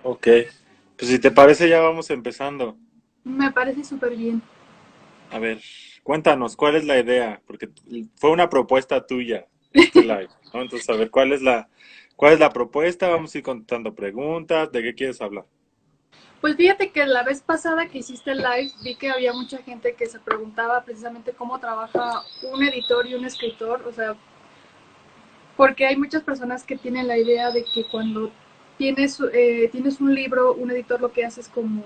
Ok, pues si te parece ya vamos empezando. Me parece súper bien. A ver, cuéntanos, ¿cuál es la idea? Porque fue una propuesta tuya, este live, ¿no? Entonces, a ver, cuál es la propuesta? Vamos a ir contestando preguntas, ¿de qué quieres hablar? Pues fíjate que la vez pasada que hiciste el live vi que había mucha gente que se preguntaba precisamente cómo trabaja un editor y un escritor, o sea, porque hay muchas personas que tienen la idea de que cuando tienes un libro, un editor lo que hace es como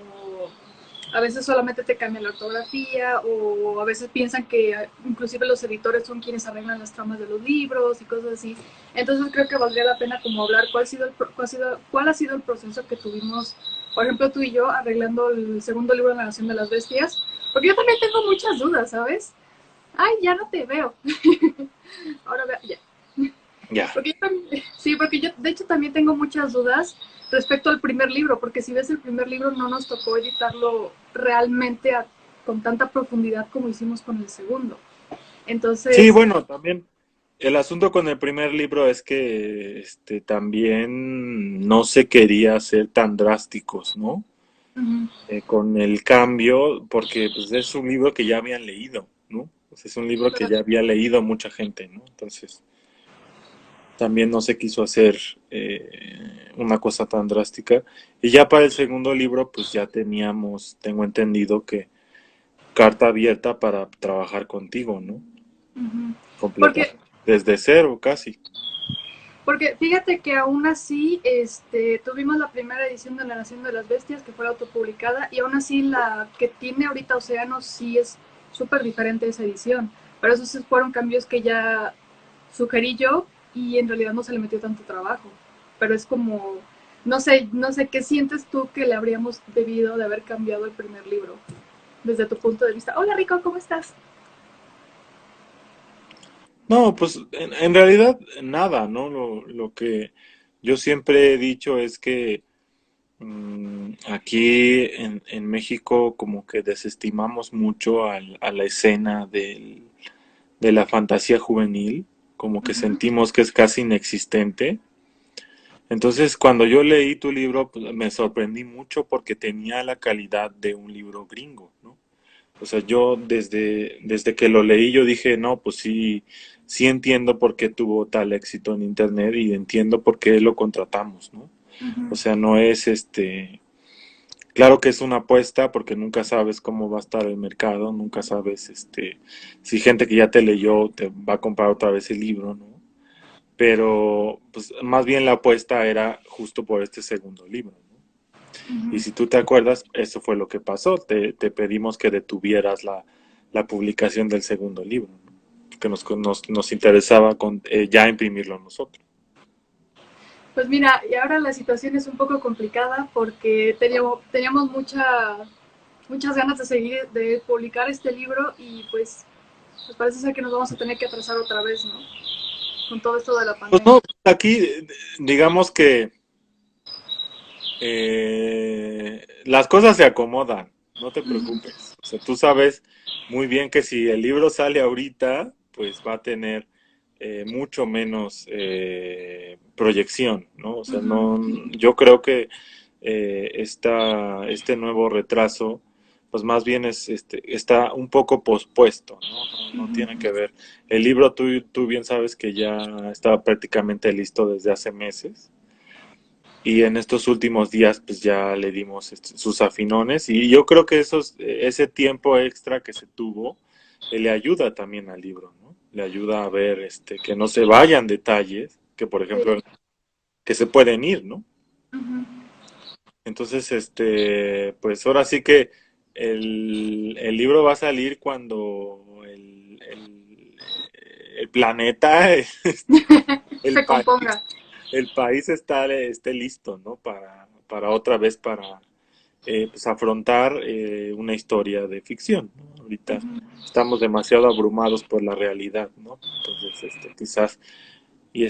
a veces solamente te cambia la ortografía o a veces piensan que inclusive los editores son quienes arreglan las tramas de los libros y cosas así. Entonces creo que valdría la pena como hablar cuál ha sido el proceso que tuvimos, por ejemplo, tú y yo arreglando el segundo libro de la Nación de las Bestias, porque yo también tengo muchas dudas, ¿sabes? Ay, ya no te veo. Ahora veo, ya. Ya. Porque sí, porque yo de hecho también tengo muchas dudas respecto al primer libro, porque si ves el primer libro no nos tocó editarlo realmente con tanta profundidad como hicimos con el segundo. Sí, Entonces, bueno, también el asunto con el primer libro es que también no se quería ser tan drásticos, ¿no? uh-huh, Con el cambio, porque pues es un libro que ya habían leído, ¿no? Pues, es un libro que ya había leído mucha gente, ¿no? Entonces, también no se quiso hacer una cosa tan drástica. Y ya para el segundo libro, pues ya teníamos, tengo entendido que carta abierta para trabajar contigo, ¿no? uh-huh. Completa, porque, desde cero casi. porque fíjate que aún así tuvimos la primera edición de La Nación de las Bestias que fue autopublicada y aún así la que tiene ahorita Océano sí es súper diferente esa edición. Pero esos fueron cambios que ya sugerí yo y en realidad no se le metió tanto trabajo. Pero es como, no sé qué sientes tú que le habríamos debido de haber cambiado el primer libro desde tu punto de vista. Hola Rico, ¿cómo estás? No, pues en realidad nada, ¿no? Lo que yo siempre he dicho es que aquí en México como que desestimamos mucho a la escena de la fantasía juvenil, como que Uh-huh. sentimos que es casi inexistente. Entonces, cuando yo leí tu libro, pues, me sorprendí mucho porque tenía la calidad de un libro gringo, ¿no? O sea, yo desde que lo leí, yo dije, no, pues sí, sí entiendo por qué tuvo tal éxito en internet y entiendo por qué lo contratamos, ¿no? O Uh-huh. sea, no es claro que es una apuesta porque nunca sabes cómo va a estar el mercado, nunca sabes si gente que ya te leyó te va a comprar otra vez el libro, ¿no? Pero pues más bien la apuesta era justo por este segundo libro, ¿no? Y Uh-huh. si tú te acuerdas, eso fue lo que pasó, te pedimos que detuvieras la publicación del segundo libro, ¿no? Que nos interesaba ya imprimirlo nosotros. Pues mira, y ahora la situación es un poco complicada porque teníamos muchas ganas de seguir, de publicar este libro y pues parece ser que nos vamos a tener que atrasar otra vez, ¿no? Con todo esto de la Pues pandemia. no, aquí digamos que las cosas se acomodan, no te Uh-huh. preocupes. O sea, tú sabes muy bien que si el libro sale ahorita, pues va a tener mucho menos proyección, ¿no? O sea, Uh-huh. no, yo creo que este nuevo retraso, pues más bien está un poco pospuesto, ¿no? No tiene Uh-huh. que ver. El libro tú bien sabes que ya estaba prácticamente listo desde hace meses. Y en estos últimos días pues ya le dimos sus afinones y yo creo que ese tiempo extra que se tuvo le ayuda también al libro, ¿no? Le ayuda a ver que no se vayan detalles, que por ejemplo Sí. que se pueden ir, ¿no? Uh-huh. Entonces, pues ahora sí que el libro va a salir cuando el planeta, el Se país componga. el país esté listo, ¿no? Para otra vez, para pues afrontar una historia de ficción, ¿no? Ahorita Uh-huh. estamos demasiado abrumados por la realidad, ¿no? Entonces, quizás, y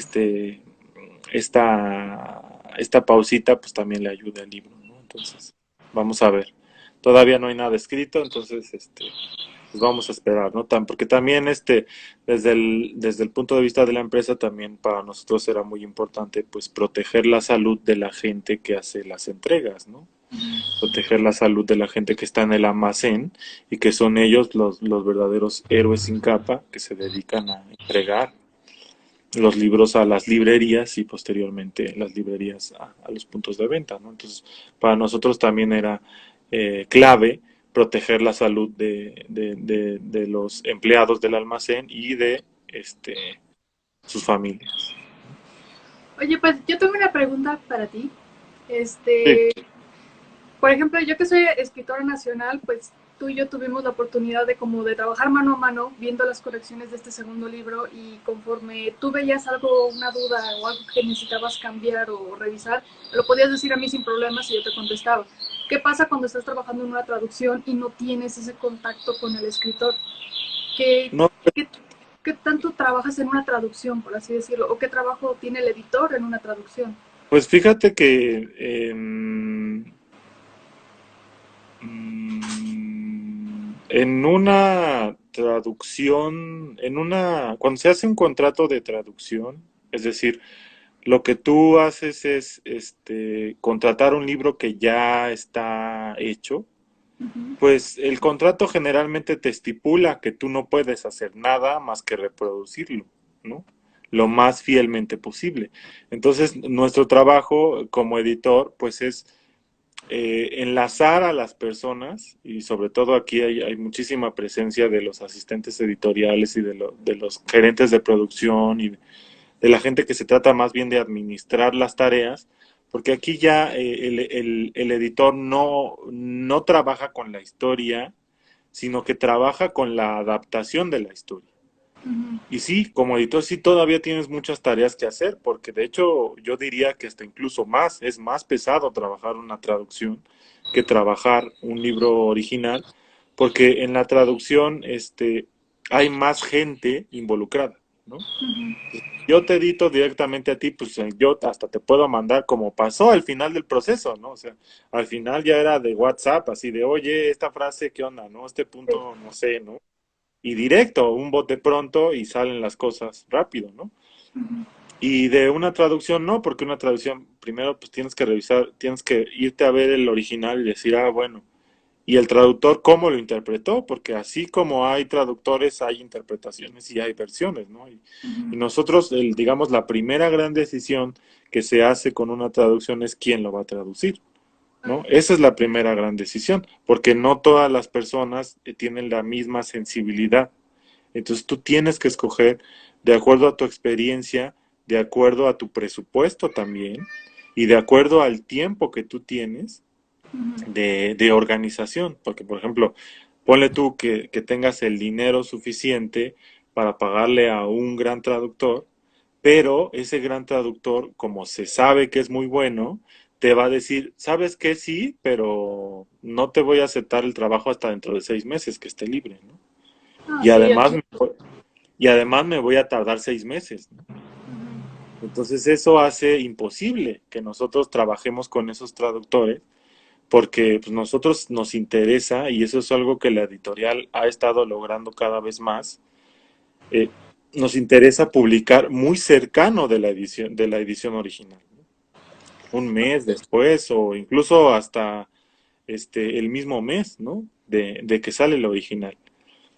esta pausita, pues también le ayuda al libro, ¿no? Entonces, vamos a ver. Todavía no hay nada escrito, entonces, pues vamos a esperar, ¿no? Porque también desde el punto de vista de la empresa, también para nosotros era muy importante, pues, proteger la salud de la gente que hace las entregas, ¿no? Proteger la salud de la gente que está en el almacén y que son ellos los verdaderos héroes sin capa que se dedican a entregar los libros a las librerías y posteriormente las librerías a los puntos de venta, ¿no? Entonces, para nosotros también era clave proteger la salud de los empleados del almacén y de sus familias. Oye, pues yo tengo una pregunta para ti. Sí. Este, por ejemplo, yo que soy escritora nacional, pues tú y yo tuvimos la oportunidad de como de trabajar mano a mano viendo las correcciones de este segundo libro y conforme tú veías algo, una duda o algo que necesitabas cambiar o revisar, me lo podías decir a mí sin problemas y yo te contestaba. ¿Qué pasa cuando estás trabajando en una traducción y no tienes ese contacto con el escritor? ¿Qué, No, qué, qué tanto trabajas en una traducción, por así decirlo? ¿O qué trabajo tiene el editor en una traducción? pues fíjate que en una traducción, cuando se hace un contrato de traducción, es decir, lo que tú haces es contratar un libro que ya está hecho, Uh -huh. pues el contrato generalmente te estipula que tú no puedes hacer nada más que reproducirlo, ¿no? Lo más fielmente posible. Entonces, nuestro trabajo como editor, pues es enlazar a las personas, y sobre todo aquí hay muchísima presencia de los asistentes editoriales y de los gerentes de producción y de la gente que se trata más bien de administrar las tareas, porque aquí ya el editor no trabaja con la historia, sino que trabaja con la adaptación de la historia. Uh -huh. Y sí, como editor sí todavía tienes muchas tareas que hacer, porque de hecho yo diría que hasta incluso más, es más pesado trabajar una traducción que trabajar un libro original, porque en la traducción hay más gente involucrada, ¿no? Uh -huh. Yo te edito directamente a ti, pues yo hasta te puedo mandar como pasó al final del proceso, ¿no? O sea, al final ya era de WhatsApp, así de, oye, esta frase, ¿qué onda, no? Este Sí. punto, no sé, ¿no? Y directo, un bote pronto y salen las cosas rápido, ¿no? Uh -huh. Y de una traducción no, porque una traducción primero pues tienes que revisar, tienes que irte a ver el original y decir, ah, bueno, y el traductor cómo lo interpretó, porque así como hay traductores, hay interpretaciones y hay versiones, ¿no? Uh -huh. Y nosotros, digamos, la primera gran decisión que se hace con una traducción es quién lo va a traducir, ¿no? Okay. Esa es la primera gran decisión, porque no todas las personas tienen la misma sensibilidad. Entonces tú tienes que escoger de acuerdo a tu experiencia, de acuerdo a tu presupuesto también, y de acuerdo al tiempo que tú tienes Uh -huh. de organización. Porque, por ejemplo, ponle tú que tengas el dinero suficiente para pagarle a un gran traductor, pero ese gran traductor, como se sabe que es muy bueno, te va a decir, ¿sabes qué? Sí, pero no te voy a aceptar el trabajo hasta dentro de 6 meses que esté libre, ¿no? Ah, Y sí, además, aquí. y además me voy a tardar 6 meses, ¿no? Uh -huh. Entonces eso hace imposible que nosotros trabajemos con esos traductores porque pues, nosotros nos interesa y eso es algo que la editorial ha estado logrando cada vez más. eh, Nos interesa publicar muy cercano de la edición original, ¿no? Un mes después o incluso hasta el mismo mes, ¿no? De que sale el original,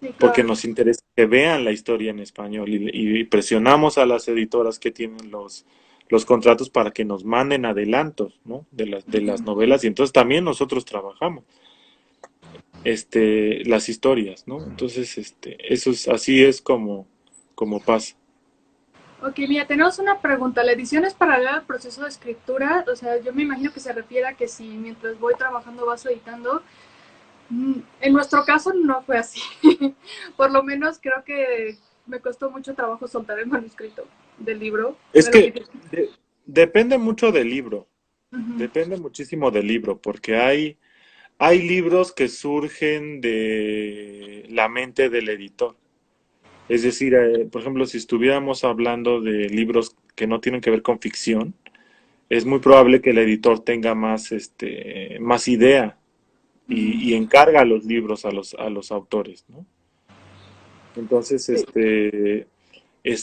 Sí, porque claro. nos interesa que vean la historia en español y presionamos a las editoras que tienen los contratos para que nos manden adelantos, ¿no? De las Uh-huh. novelas y entonces también nosotros trabajamos las historias, ¿no? Entonces, eso es, así es como pasa. Ok, mira, tenemos una pregunta. ¿La edición es paralela al proceso de escritura? O sea, yo me imagino que se refiere a que si mientras voy trabajando vas editando. En nuestro caso no fue así. Por lo menos creo que me costó mucho trabajo soltar el manuscrito del libro. Es Me lo que quité. depende mucho del libro, Uh-huh. depende muchísimo del libro, porque hay libros que surgen de la mente del editor. Es decir, por ejemplo, si estuviéramos hablando de libros que no tienen que ver con ficción, es muy probable que el editor tenga más idea Uh-huh. y encarga los libros a los autores, ¿no? Entonces,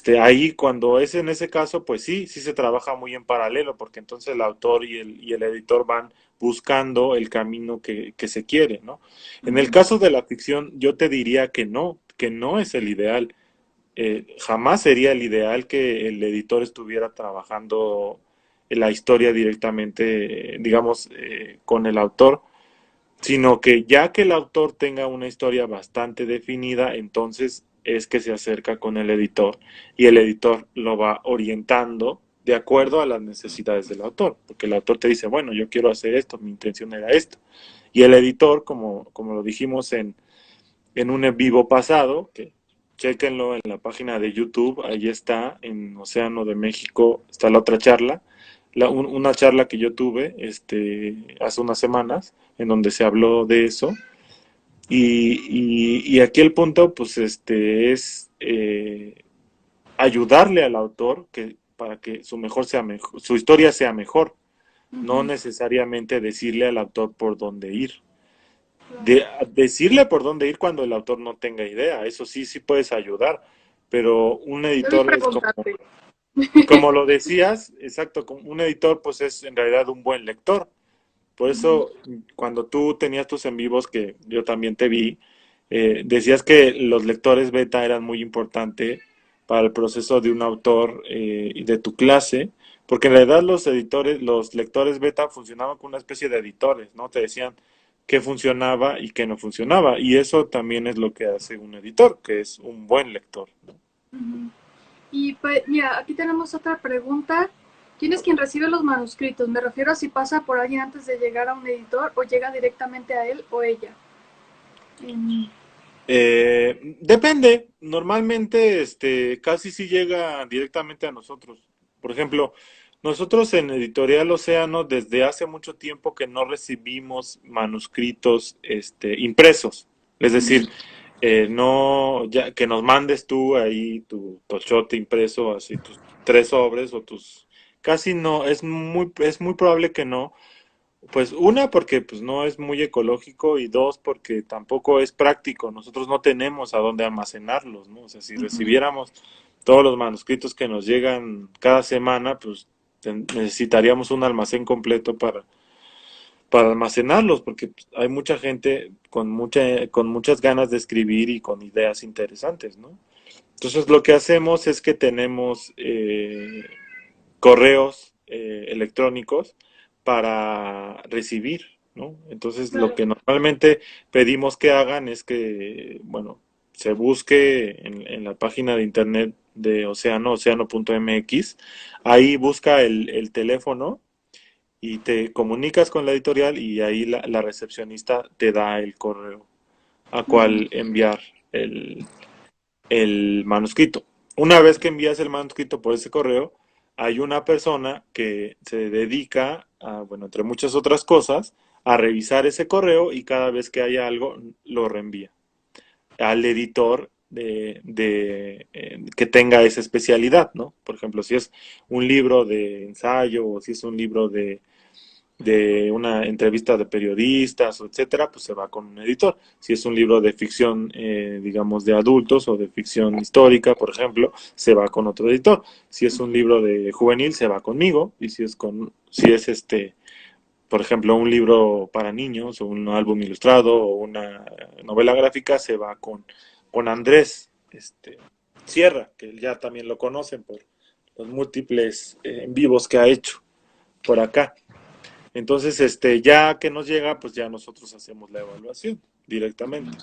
Sí. ahí cuando es en ese caso, pues sí, sí se trabaja muy en paralelo, porque entonces el autor y el editor van buscando el camino que se quiere, ¿no? En el Ujú. caso de la ficción, yo te diría que no es el ideal. Jamás sería el ideal que el editor estuviera trabajando la historia directamente, digamos, con el autor, sino que ya que el autor tenga una historia bastante definida, entonces es que se acerca con el editor y el editor lo va orientando de acuerdo a las necesidades del autor, porque el autor te dice, bueno, yo quiero hacer esto, mi intención era esto, y el editor, como lo dijimos en un en vivo pasado, que chequenlo en la página de YouTube, ahí está, en Océano de México, está la otra charla, una charla que yo tuve hace unas semanas, en donde se habló de eso, y aquí el punto, pues, es ayudarle al autor para que su historia sea mejor, no Ujú. necesariamente decirle al autor por dónde ir. Claro. Decirle por dónde ir cuando el autor no tenga idea, eso sí, sí puedes ayudar, pero un Debí editor es preguntarte. como lo decías, exacto, como un editor pues es en realidad un buen lector. Por Ujú. eso, cuando tú tenías tus en vivos, que yo también te vi, decías que los lectores beta eran muy importantes para el proceso de un autor y de tu clase, porque en realidad los lectores beta funcionaban como una especie de editores, ¿no? Te decían qué funcionaba y qué no funcionaba, y eso también es lo que hace un editor, que es un buen lector, ¿no? Ujú. Y pues, mira, aquí tenemos otra pregunta. ¿Quién es quien recibe los manuscritos? Me refiero a si pasa por alguien antes de llegar a un editor o llega directamente a él o ella. Mm. Depende, normalmente casi sí llega directamente a nosotros. Por ejemplo, nosotros en Editorial Océano desde hace mucho tiempo que no recibimos manuscritos impresos. Es decir, no ya que nos mandes tú ahí tu tochote impreso, así tus tres sobres o tus casi no, es muy probable que no. Pues una, porque pues no es muy ecológico y dos, porque tampoco es práctico. Nosotros no tenemos a dónde almacenarlos, ¿no? O sea, si Ujú. recibiéramos todos los manuscritos que nos llegan cada semana, pues necesitaríamos un almacén completo para almacenarlos, porque pues, hay mucha gente con muchas ganas de escribir y con ideas interesantes, ¿no? Entonces lo que hacemos es que tenemos correos electrónicos para recibir, ¿no? Entonces, lo Claro. que normalmente pedimos que hagan es que, bueno, se busque en la página de internet de Océano, océano.mx, ahí busca el teléfono y te comunicas con la editorial y ahí la recepcionista te da el correo a Ujú. cual enviar el, el manuscrito. Una vez que envías el manuscrito por ese correo, hay una persona que se dedica a, bueno, entre muchas otras cosas, a revisar ese correo y cada vez que haya algo lo reenvía al editor que tenga esa especialidad, ¿no? Por ejemplo, si es un libro de ensayo o si es un libro de una entrevista de periodistas, etcétera, pues se va con un editor. Si es un libro de ficción, digamos, de adultos o de ficción histórica, por ejemplo, se va con otro editor. Si es un libro de juvenil, se va conmigo. Y si es por ejemplo, un libro para niños o un álbum ilustrado o una novela gráfica, se va con Andrés, Sierra, que ya también lo conocen por los múltiples en vivos que ha hecho por acá. Entonces, ya que nos llega, pues ya nosotros hacemos la evaluación directamente.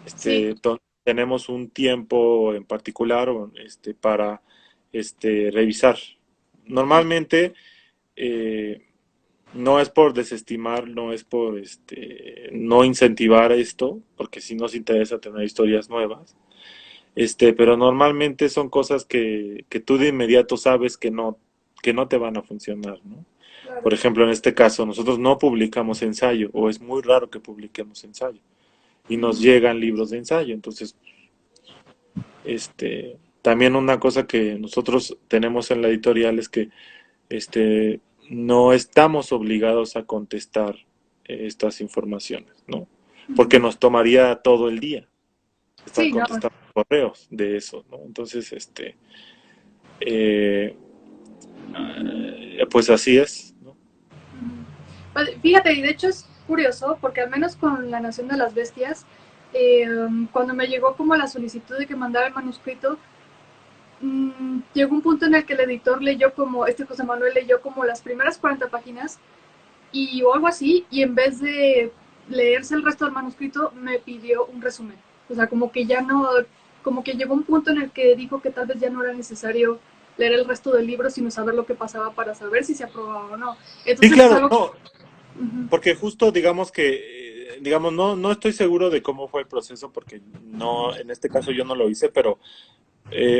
Sí. Tenemos un tiempo en particular para revisar. Normalmente eh, no es por desestimar, no es por no incentivar esto, porque sí nos interesa tener historias nuevas. Pero normalmente son cosas que tú de inmediato sabes que no te van a funcionar, ¿no? Claro. Por ejemplo, en este caso, nosotros no publicamos ensayo, o es muy raro que publiquemos ensayo, y nos Ujú. llegan libros de ensayo. Entonces, también una cosa que nosotros tenemos en la editorial es que no estamos obligados a contestar estas informaciones, ¿no? Porque Ujú. nos tomaría todo el día. estar Sí, no. contestando correos de eso, ¿no? Entonces, eh, pues así es, ¿no? Pues, fíjate, y de hecho es curioso, porque al menos con La Nación de las Bestias, eh, cuando me llegó como la solicitud de que mandara el manuscrito, llegó un punto en el que el editor leyó como, José Manuel leyó como las primeras 40 páginas y o algo así, y en vez de leerse el resto del manuscrito, me pidió un resumen. O sea, como que ya no, como que llegó un punto en el que dijo que tal vez ya no era necesario leer el resto del libro, sino saber lo que pasaba para saber si se aprobaba o no. Sí, Entonces es claro, algo... no, Uh-huh, porque justo digamos que, digamos, no estoy seguro de cómo fue el proceso, porque no, en este caso yo no lo hice, pero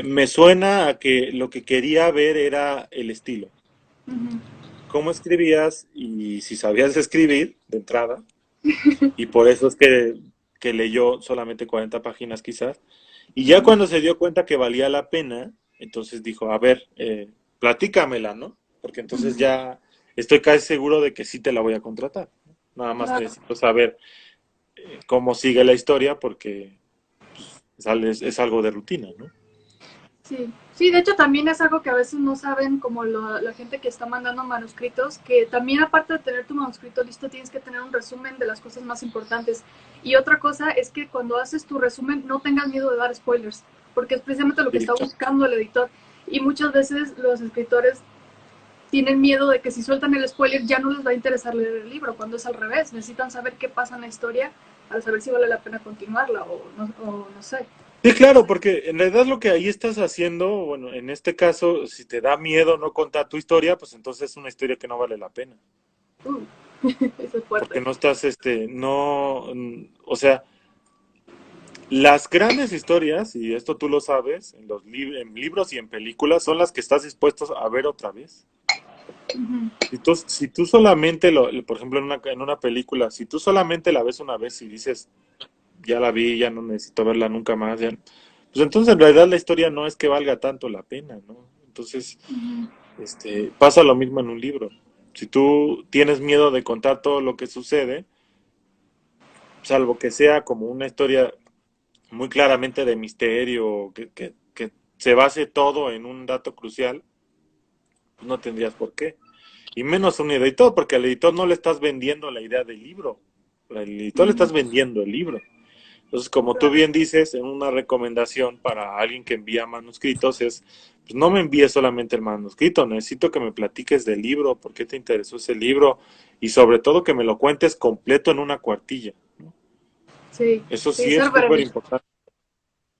me suena a que lo que quería ver era el estilo, uh-huh. cómo escribías y si sabías escribir de entrada, y por eso es que leyó solamente 40 páginas quizás, y ya cuando se dio cuenta que valía la pena, entonces dijo, a ver, platícamela, ¿no? Porque entonces Uh-huh. ya estoy casi seguro de que sí te la voy a contratar. Nada más Claro, necesito saber cómo sigue la historia porque es algo de rutina, ¿no? sí. Sí, de hecho también es algo que a veces no saben como la gente que está mandando manuscritos, que también aparte de tener tu manuscrito listo, tienes que tener un resumen de las cosas más importantes. Y otra cosa es que cuando haces tu resumen no tengas miedo de dar spoilers, porque es precisamente lo que Sí, está buscando el editor. Y muchas veces los escritores tienen miedo de que si sueltan el spoiler ya no les va a interesar leer el libro, cuando es al revés. Necesitan saber qué pasa en la historia para saber si vale la pena continuarla o no sé. sí, claro, porque en realidad lo que ahí estás haciendo, bueno, en este caso, si te da miedo no contar tu historia, pues entonces es una historia que no vale la pena. Uh, Eso es fuerte. Porque no estás, o sea, las grandes historias, y esto tú lo sabes, en libros y en películas, son las que estás dispuesto a ver otra vez. Uh-huh. Si tú solamente, por ejemplo, en una película, si tú solamente la ves una vez y dices, ya la vi, ya no necesito verla nunca más, pues entonces en realidad la historia no es que valga tanto la pena, ¿no? Entonces, Uh-huh. pasa lo mismo en un libro. Si tú tienes miedo de contar todo lo que sucede, salvo que sea como una historia muy claramente de misterio, que se base todo en un dato crucial, pues no tendrías por qué. Y menos un editor, porque al editor no le estás vendiendo la idea del libro. Al editor le Uh-huh. estás vendiendo el libro. Entonces, como tú Claro. bien dices, en una recomendación para alguien que envía manuscritos es, pues no me envíes solamente el manuscrito, necesito que me platiques del libro, por qué te interesó ese libro y sobre todo que me lo cuentes completo en una cuartilla, ¿no? Sí, Eso sí, sí es ser súper breve. importante.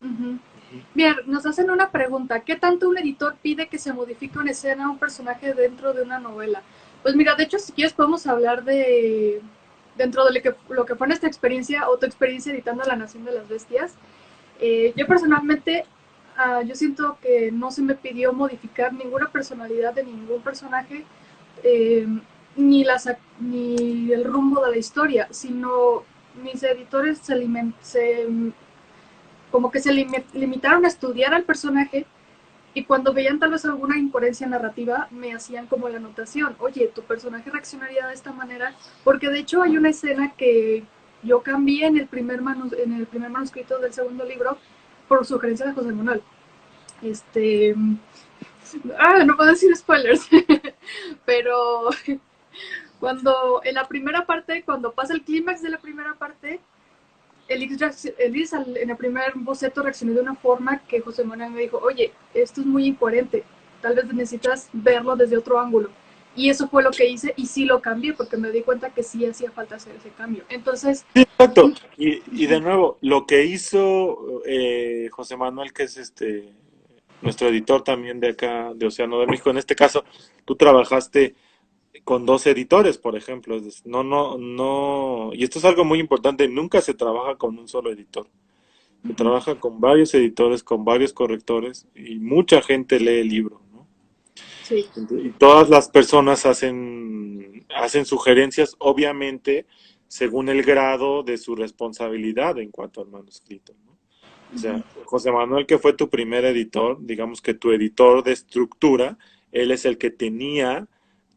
Uh-huh. Ujú. Bien, nos hacen una pregunta. ¿Qué tanto un editor pide que se modifique una escena o un personaje dentro de una novela? Pues mira, de hecho, si quieres podemos hablar de dentro de lo que fue nuestra experiencia o tu experiencia editando La Nación de las Bestias. Yo personalmente, yo siento que no se me pidió modificar ninguna personalidad de ningún personaje, eh, ni el rumbo de la historia, sino mis editores como que se limitaron a estudiar al personaje y cuando veían tal vez alguna incoherencia narrativa me hacían como la anotación, oye, tu personaje reaccionaría de esta manera, porque de hecho hay una escena que yo cambié en el primer manuscrito del segundo libro por sugerencia de José Manuel. Este, no puedo decir spoilers, pero en la primera parte, cuando pasa el clímax de la primera parte, Elix en el primer boceto reaccionó de una forma que José Manuel me dijo, oye, esto es muy incoherente, tal vez necesitas verlo desde otro ángulo. Y eso fue lo que hice y sí lo cambié porque me di cuenta que sí hacía falta hacer ese cambio. Entonces, Sí, exacto. Y de nuevo, lo que hizo José Manuel, que es nuestro editor también de acá, de Océano de México, en este caso, tú trabajaste con dos editores, por ejemplo. No, y esto es algo muy importante, nunca se trabaja con un solo editor. Se trabaja con varios editores, con varios correctores, y mucha gente lee el libro, ¿no? sí. Y todas las personas hacen sugerencias, obviamente, según el grado de su responsabilidad en cuanto al manuscrito, ¿no? O sea, José Manuel, que fue tu primer editor, digamos que tu editor de estructura, él es el que tenía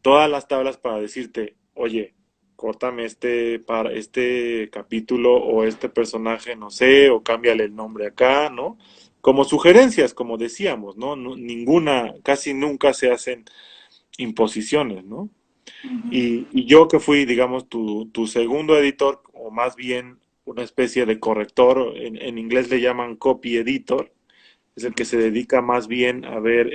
todas las tablas para decirte, oye, córtame para este capítulo o este personaje, no sé, o cámbiale el nombre acá, ¿no? Como sugerencias, como decíamos, ¿no? Ninguna, casi nunca se hacen imposiciones, ¿no? Ujú. Y yo que fui, digamos, tu segundo editor, o más bien una especie de corrector, en inglés le llaman copy editor, es el que se dedica más bien a ver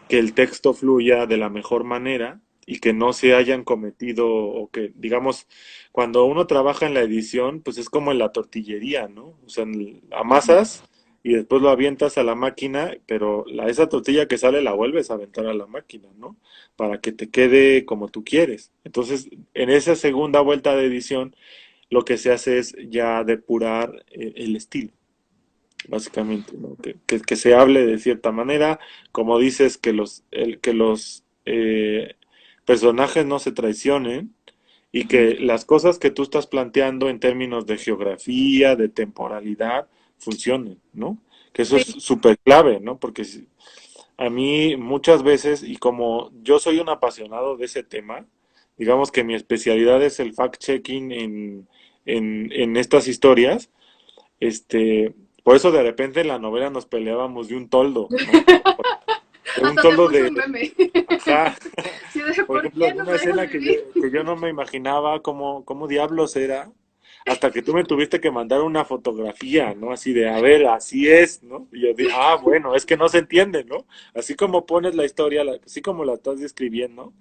que el texto fluya de la mejor manera y que no se hayan cometido o que, digamos, cuando uno trabaja en la edición, pues es como en la tortillería, ¿no? O sea, amasas y después lo avientas a la máquina, pero esa tortilla que sale la vuelves a aventar a la máquina, ¿no? Para que te quede como tú quieres. Entonces, en esa segunda vuelta de edición, lo que se hace es ya depurar el estilo básicamente, ¿no? Que se hable de cierta manera, como dices, que los personajes no se traicionen y Ujú. que las cosas que tú estás planteando en términos de geografía, de temporalidad, funcionen, ¿no? Que eso es Sí, súper clave, ¿no? Porque a mí muchas veces, y como yo soy un apasionado de ese tema, digamos que mi especialidad es el fact-checking en estas historias, este, por eso de repente en la novela nos peleábamos de un toldo, ¿no? De un hasta te toldo puse de, un meme. ajá, Sí, de por ¿por ejemplo, qué en no una me dejas escena vivir? que yo no me imaginaba cómo diablos era, hasta que tú me tuviste que mandar una fotografía, ¿no? Así de, a ver, así es, ¿no? Y yo dije, ah, bueno, es que no se entiende, ¿no? Así como pones la historia, así como la estás describiendo,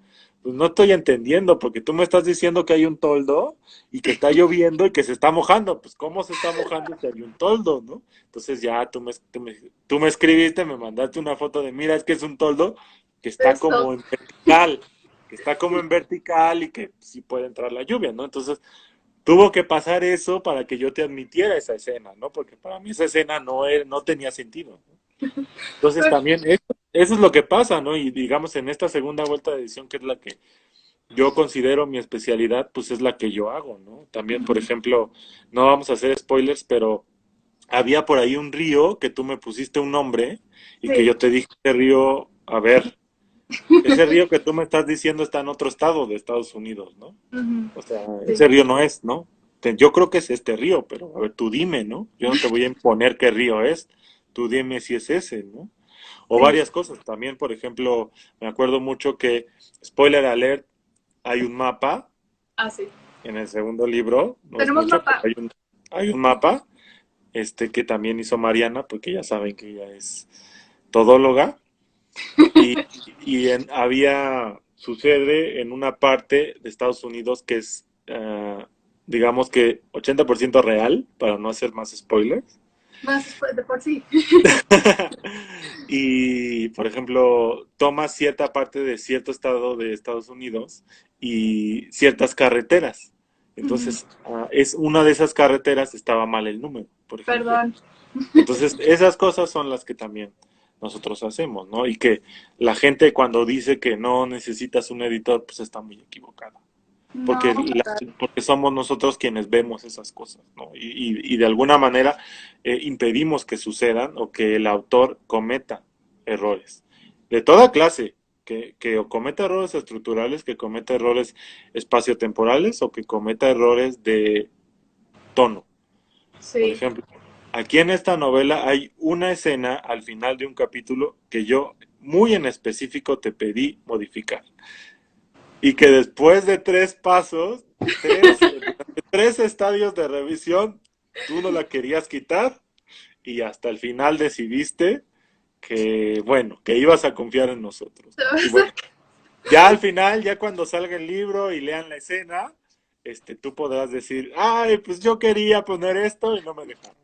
pues no estoy entendiendo, porque tú me estás diciendo que hay un toldo y que está lloviendo y que se está mojando. Pues, ¿cómo se está mojando si hay un toldo, ¿no? Entonces ya tú me escribiste, me mandaste una foto de, mira, es que es un toldo que está como Esto. en vertical, y que sí puede entrar la lluvia, ¿no? Entonces, tuvo que pasar eso para que yo te admitiera esa escena, ¿no? Porque para mí esa escena no tenía sentido, ¿no? Entonces Pero, también eso es lo que pasa, ¿no? Y digamos en esta segunda vuelta de edición, que es la que yo considero mi especialidad, pues es la que yo hago, ¿no? También, por ejemplo, no vamos a hacer spoilers, pero había por ahí un río que tú me pusiste un nombre y que sí. yo te dije, este río, a ver, ese río que tú me estás diciendo está en otro estado de Estados Unidos, ¿no? Ujú. O sea, Sí. ese río no es, ¿no? Yo creo que es este río, pero a ver, tú dime, ¿no? Yo no te voy a imponer qué río es, tú dime si es ese, ¿no? O Sí. varias cosas. También, por ejemplo, me acuerdo mucho que, spoiler alert, hay un mapa Ah, sí. en el segundo libro, no es Tenemos mucho, pero mapa. hay un mapa, que también hizo Mariana, porque ya saben que ella es todóloga, sucede en una parte de Estados Unidos que es, digamos que 80% real, para no hacer más spoilers. Más de por sí. Y, por ejemplo, toma cierta parte de cierto estado de Estados Unidos y ciertas carreteras. Ujú. Entonces, es una de esas carreteras estaba mal el número, por ejemplo. Perdón. Entonces, esas cosas son las que también nosotros hacemos, ¿no? Y que la gente cuando dice que no necesitas un editor, pues está muy equivocada. Porque, No, fatal. porque somos nosotros quienes vemos esas cosas, ¿no? Y de alguna manera impedimos que sucedan o que el autor cometa errores. De toda clase, que o cometa errores estructurales, que cometa errores espaciotemporales o que cometa errores de tono. Por Sí. ejemplo, aquí en esta novela hay una escena al final de un capítulo que yo muy en específico te pedí modificar. Y que después de tres pasos, durante tres estadios de revisión, tú no la querías quitar y hasta el final decidiste que, bueno, que ibas a confiar en nosotros, ¿no? Y bueno, ya al final, ya cuando salga el libro y lean la escena, tú podrás decir, ay, pues yo quería poner esto y no me dejaron.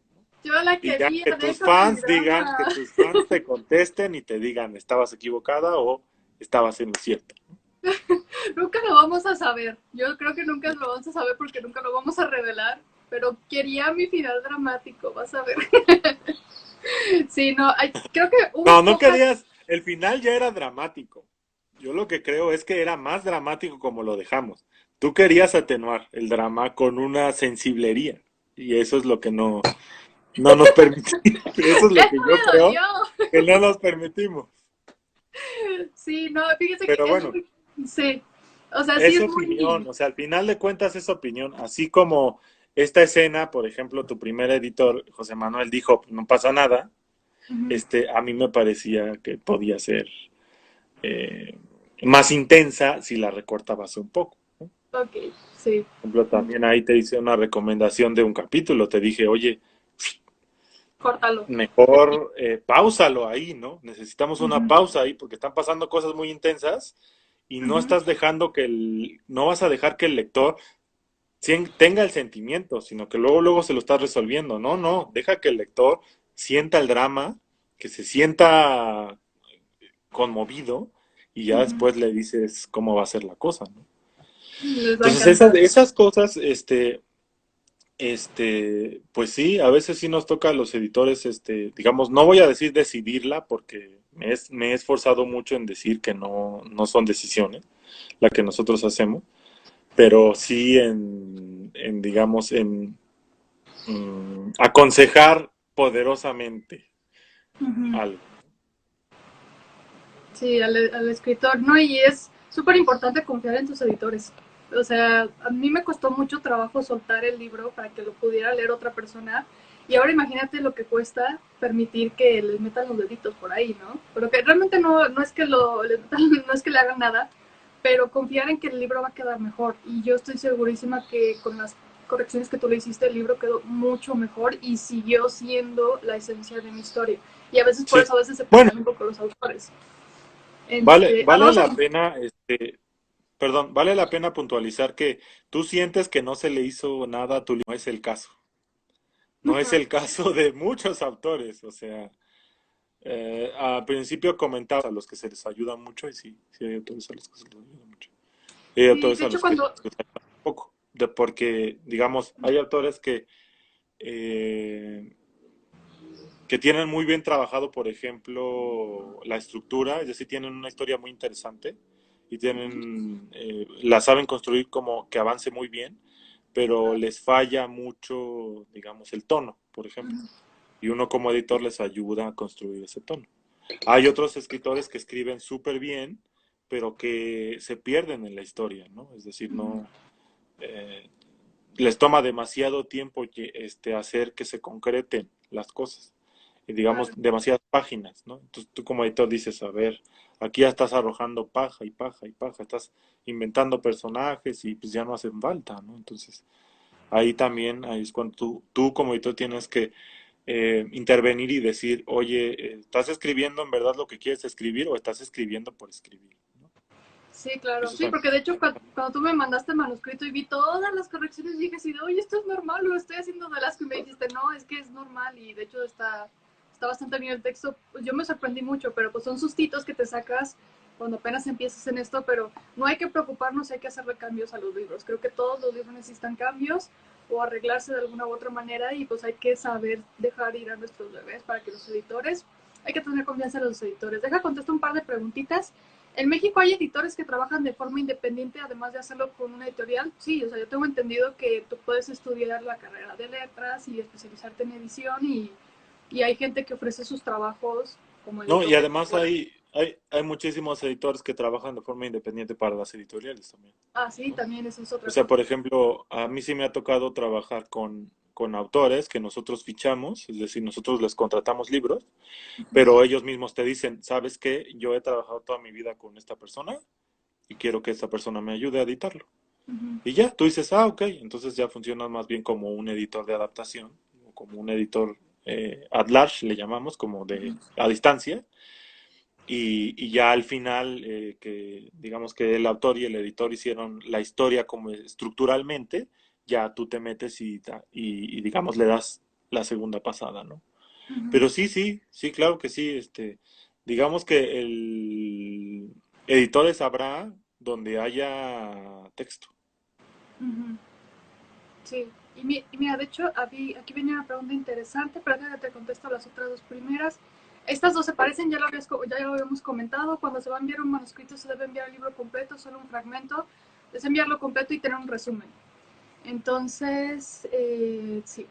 Yo la Y ya quería, que tus déjame en mi fans digan, que drama. tus fans te contesten y te digan, estabas equivocada o estabas en lo cierto. Nunca lo vamos a saber. Yo creo que nunca lo vamos a saber porque nunca lo vamos a revelar. Pero quería mi final dramático, vas a ver. Sí, no, creo que hubo No, no pocas. querías, el final ya era dramático. Yo lo que creo es que era más dramático como lo dejamos. Tú querías atenuar el drama con una sensiblería y eso es lo que no nos permitimos. Eso es lo Eso que yo me creo dolió. que no nos permitimos. Sí, no, fíjese que Pero eso. bueno, Sí. O sea, sí Es es opinión, muy... o sea, al final de cuentas es opinión, así como esta escena, por ejemplo, tu primer editor, José Manuel, dijo, no pasa nada, Ujú. a mí me parecía que podía ser eh, más intensa si la recortabas un poco. Ok, sí. Por ejemplo, también ahí te hice una recomendación de un capítulo, te dije, oye, Córtalo. mejor páusalo ahí, ¿no? Necesitamos una Ujú, pausa ahí porque están pasando cosas muy intensas y no ujú, estás dejando no vas a dejar que el lector tenga el sentimiento, sino que luego se lo estás resolviendo. No, no, deja que el lector sienta el drama, que se sienta conmovido y ya ujú. después le dices cómo va a ser la cosa, ¿no? Les va a Entonces encantar. esas cosas, pues sí, a veces sí nos toca a los editores, digamos, no voy a decir decidirla porque me he esforzado mucho en decir que no son decisiones la que nosotros hacemos, pero sí digamos, aconsejar poderosamente Ujú. algo. Sí, al escritor, ¿no? Y es súper importante confiar en tus editores. O sea, a mí me costó mucho trabajo soltar el libro para que lo pudiera leer otra persona. Y ahora imagínate lo que cuesta permitir que les metan los deditos por ahí, ¿no? Pero que realmente no es que no es que le hagan nada, pero confiar en que el libro va a quedar mejor. Y yo estoy segurísima que con las correcciones que tú le hiciste, el libro quedó mucho mejor y siguió siendo la esencia de mi historia. Y a veces por Sí, eso a veces se bueno, pelean un poco los autores. vale Vamos a... la pena, perdón, vale la pena puntualizar que tú sientes que no se le hizo nada a tu libro, no es el caso. No es el caso de muchos autores, o sea, al principio comentaba a los que se les ayuda mucho, y sí, sí hay autores a los que se les ayuda mucho. Y hay Sí, autores de a hecho los que cuando... se les ayuda poco, porque, digamos, hay autores eh, que tienen muy bien trabajado, por ejemplo, la estructura, es decir, tienen una historia muy interesante y la saben construir como que avance muy bien, pero les falla mucho, digamos, el tono, por ejemplo. Y uno como editor les ayuda a construir ese tono. Hay otros escritores que escriben súper bien, pero que se pierden en la historia, ¿no? Es decir, no eh, les toma demasiado tiempo hacer que se concreten las cosas. Y digamos, Claro. demasiadas páginas, ¿no? Entonces tú como editor dices, a ver, aquí ya estás arrojando paja y paja y paja, estás inventando personajes y pues ya no hacen falta, ¿no? Entonces ahí es cuando tú como editor tienes que intervenir y decir, oye, ¿estás escribiendo en verdad lo que quieres escribir o estás escribiendo por escribir? ¿No? Sí, claro. Eso Sí, son... porque de hecho cuando tú me mandaste el manuscrito y vi todas las correcciones, dije así, oye, esto es normal, lo estoy haciendo de las que me dijiste, no, es que es normal y de hecho está bastante bien el texto. Pues yo me sorprendí mucho, pero pues son sustitos que te sacas cuando apenas empiezas en esto, pero no hay que preocuparnos, hay que hacerle cambios a los libros. Creo que todos los libros necesitan cambios o arreglarse de alguna u otra manera y pues hay que saber dejar ir a nuestros bebés para que los editores, hay que tener confianza en los editores. Deja contestar un par de preguntitas. ¿En México hay editores que trabajan de forma independiente además de hacerlo con una editorial? Sí, o sea, yo tengo entendido que tú puedes estudiar la carrera de letras y especializarte en edición y hay gente que ofrece sus trabajos como No, editor y de además fuera. hay muchísimos editores que trabajan de forma independiente para las editoriales también, Ah, sí, ¿no? también eso es O otra sea, cosa. por ejemplo, a mí sí me ha tocado trabajar con autores que nosotros fichamos, es decir, nosotros les contratamos libros, pero ellos mismos te dicen, ¿sabes qué? Yo he trabajado toda mi vida con esta persona y quiero que esta persona me ayude a editarlo. Ujú, Y ya, tú dices, ah, ok, entonces ya funciona más bien como un editor de adaptación, o como un editor at large, le llamamos, como ujú. a distancia, y ya al final, que digamos que el autor y el editor hicieron la historia como estructuralmente, ya tú te metes y digamos le das la segunda pasada, ¿no? Ujú, Pero sí, sí, sí, claro que sí, digamos que el editores habrá donde haya texto. ujú. Sí, y mira, de hecho, aquí viene una pregunta interesante, pero déjame te contesto las otras dos primeras. Estas dos se parecen, ya lo habíamos comentado, cuando se va a enviar un manuscrito se debe enviar el libro completo, solo un fragmento, es enviarlo completo y tener un resumen. Entonces, sí,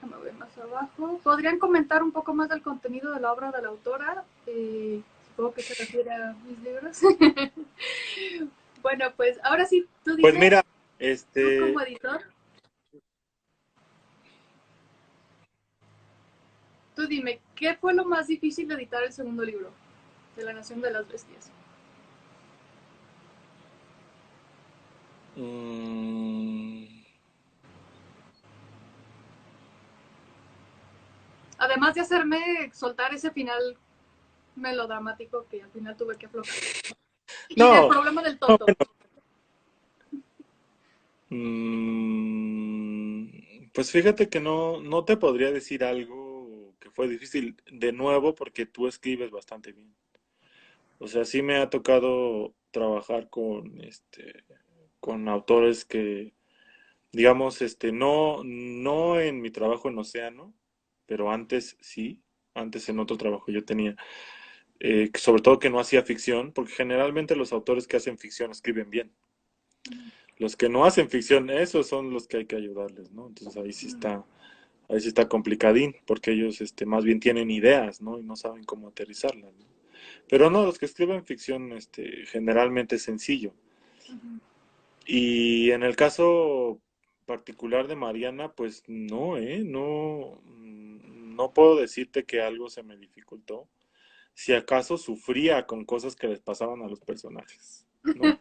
déjame ver más abajo. ¿Podrían comentar un poco más del contenido de la obra de la autora? Supongo que se refiere a mis libros. Bueno, pues ahora sí, tú Pues dime, mira, tú como editor, tú dime, ¿qué fue lo más difícil de editar el segundo libro de La Nación de las Bestias? mm, Además de hacerme soltar ese final melodramático que al final tuve que aflojar. Y del no, problema del no, Toto. pues fíjate que no te podría decir algo que fue difícil de nuevo porque tú escribes bastante bien. O sea, sí me ha tocado trabajar con autores que, digamos, no en mi trabajo en Océano, pero antes sí, antes en otro trabajo yo tenía, sobre todo que no hacía ficción, porque generalmente los autores que hacen ficción escriben bien. Los que no hacen ficción, esos son los que hay que ayudarles, ¿no? Entonces ahí sí está complicadín, porque ellos, más bien tienen ideas, ¿no? Y no saben cómo aterrizarlas, ¿no? Pero no, los que escriben ficción, generalmente es sencillo. Y en el caso particular de Mariana, pues no, no puedo decirte que algo se me dificultó. Si acaso sufría con cosas que les pasaban a los personajes, ¿no?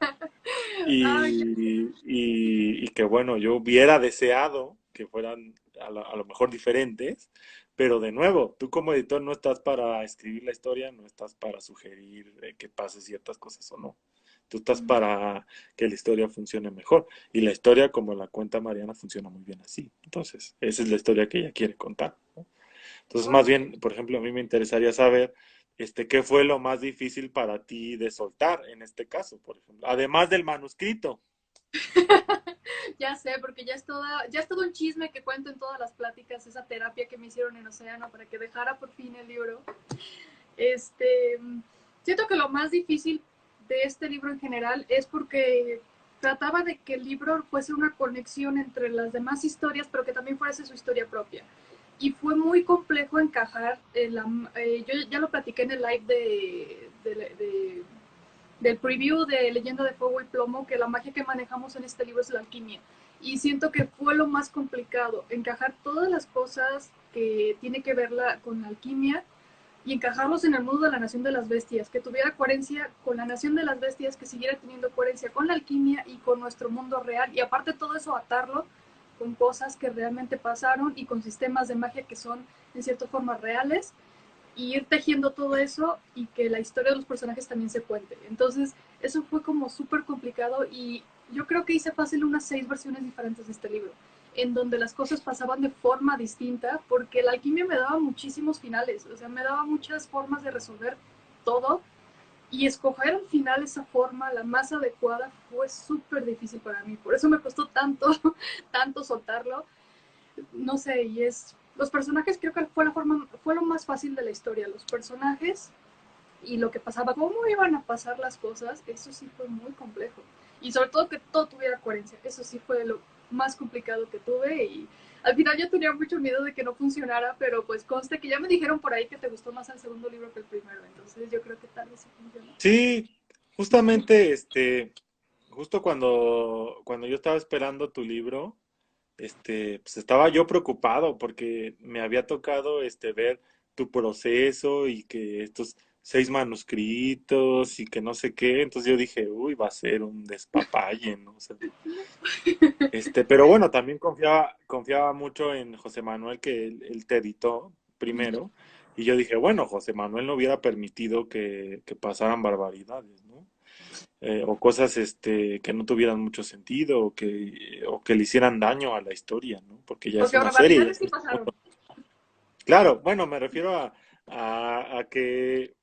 Ay, Y que bueno, yo hubiera deseado que fueran a lo mejor diferentes, pero de nuevo, tú como editor no estás para escribir la historia, no estás para sugerir que pase ciertas cosas o no. Tú estás para que la historia funcione mejor. Y la historia, como la cuenta Mariana, funciona muy bien así. Entonces, esa es la historia que ella quiere contar, ¿no? Entonces, más ok. bien, por ejemplo, a mí me interesaría saber, ¿qué fue lo más difícil para ti de soltar en este caso, por ejemplo? Además del manuscrito. Ya sé, porque ya es todo un chisme que cuento en todas las pláticas, esa terapia que me hicieron en Océano para que dejara por fin el libro. Este, siento que lo más difícil de este libro en general es porque trataba de que el libro fuese una conexión entre las demás historias, pero que también fuese su historia propia. Y fue muy complejo encajar, yo ya lo platiqué en el live del preview de Leyenda de Fuego y Plomo, que la magia que manejamos en este libro es la alquimia. Y siento que fue lo más complicado, encajar todas las cosas que tiene que ver con la alquimia y encajarlos en el mundo de la Nación de las Bestias, que tuviera coherencia con la Nación de las Bestias, que siguiera teniendo coherencia con la alquimia y con nuestro mundo real, y aparte todo eso atarlo con cosas que realmente pasaron y con sistemas de magia que son en cierta forma reales, y ir tejiendo todo eso y que la historia de los personajes también se cuente. Entonces, eso fue como súper complicado y yo creo que hice fácil unas 6 versiones diferentes de este libro, en donde las cosas pasaban de forma distinta, porque la alquimia me daba muchísimos finales, o sea, me daba muchas formas de resolver todo, y escoger al final esa forma, la más adecuada, fue súper difícil para mí. Por eso me costó tanto, tanto soltarlo. No sé, y es... Los personajes creo que fue lo más fácil de la historia. Los personajes y lo que pasaba, cómo iban a pasar las cosas, eso sí fue muy complejo. Y sobre todo que todo tuviera coherencia, eso sí fue lo más complicado que tuve, y al final yo tenía mucho miedo de que no funcionara, pero pues conste que ya me dijeron por ahí que te gustó más el segundo libro que el primero, entonces yo creo que tal vez sí funciona. Sí, justamente, justo cuando yo estaba esperando tu libro, pues estaba yo preocupado porque me había tocado, ver tu proceso y que estos 6 manuscritos y que no sé qué, entonces yo dije, uy, va a ser un despapalle, ¿no? O sea, pero bueno, también confiaba mucho en José Manuel, que él te editó primero, y yo dije, bueno, José Manuel no hubiera permitido que pasaran barbaridades, ¿no? O cosas, que no tuvieran mucho sentido, o que le hicieran daño a la historia, ¿no? Porque ya es Porque una serie, ya barbaridades es sí un pasaron. segundo. Claro, bueno, me refiero a que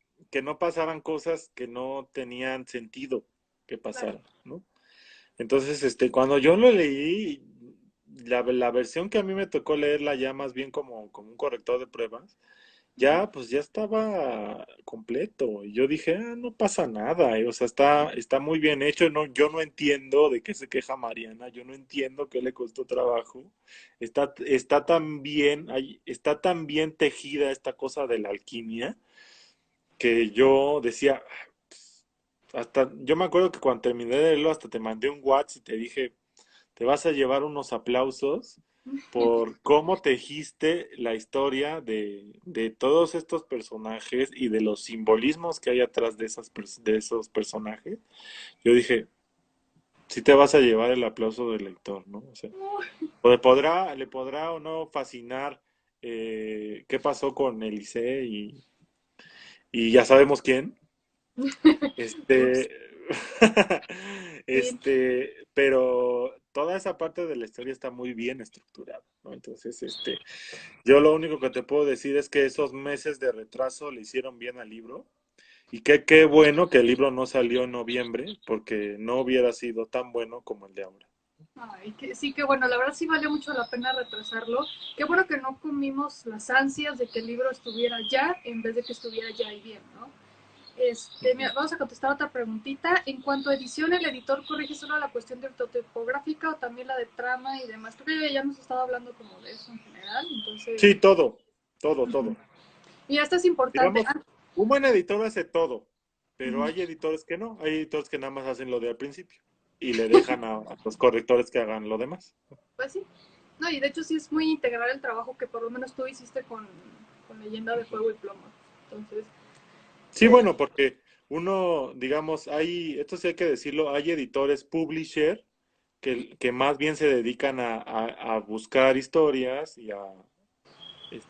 no pasaran cosas que no tenían sentido que Claro. pasaran, ¿no? Entonces, cuando yo lo leí, la versión que a mí me tocó leerla ya más bien como un corrector de pruebas, ya pues ya estaba completo. Y yo dije, no pasa nada, o sea, está muy bien hecho. No, yo no entiendo de qué se queja Mariana, yo no entiendo qué le costó trabajo. Está tan bien tejida esta cosa de la alquimia que yo decía, hasta, yo me acuerdo que cuando terminé de leerlo, hasta te mandé un WhatsApp y te dije, te vas a llevar unos aplausos por cómo tejiste la historia de todos estos personajes y de los simbolismos que hay atrás de de esos personajes. Yo dije, sí te vas a llevar el aplauso del lector, ¿no? O sea, le podrá o no fascinar qué pasó con Elise y ya sabemos quién. Ups, Este, sí. pero toda esa parte de la historia está muy bien estructurada, ¿no? Entonces, yo lo único que te puedo decir es que esos meses de retraso le hicieron bien al libro y que qué bueno que el libro no salió en noviembre porque no hubiera sido tan bueno como el de ahora. Ay, que, sí, que bueno, la verdad sí valió mucho la pena retrasarlo. Qué bueno que no comimos las ansias de que el libro estuviera ya en vez de que estuviera ya y bien, ¿no? Mira, vamos a contestar otra preguntita. En cuanto a edición, ¿el editor corrige solo la cuestión de ortotipográfica o también la de trama y demás? Creo que ya hemos estado hablando como de eso en general, entonces... Sí, todo, todo, Uh-huh. todo. Y esto es importante. Digamos, un buen editor hace todo, pero hay editores que no, hay editores que nada más hacen lo de al principio y le dejan a los correctores que hagan lo demás. Pues sí. No, y de hecho sí es muy integral el trabajo que por lo menos tú hiciste con Leyenda de Fuego y Plomo. Entonces, Sí, bueno, porque uno, digamos, esto sí hay que decirlo, hay editores publisher que más bien se dedican a buscar historias y a,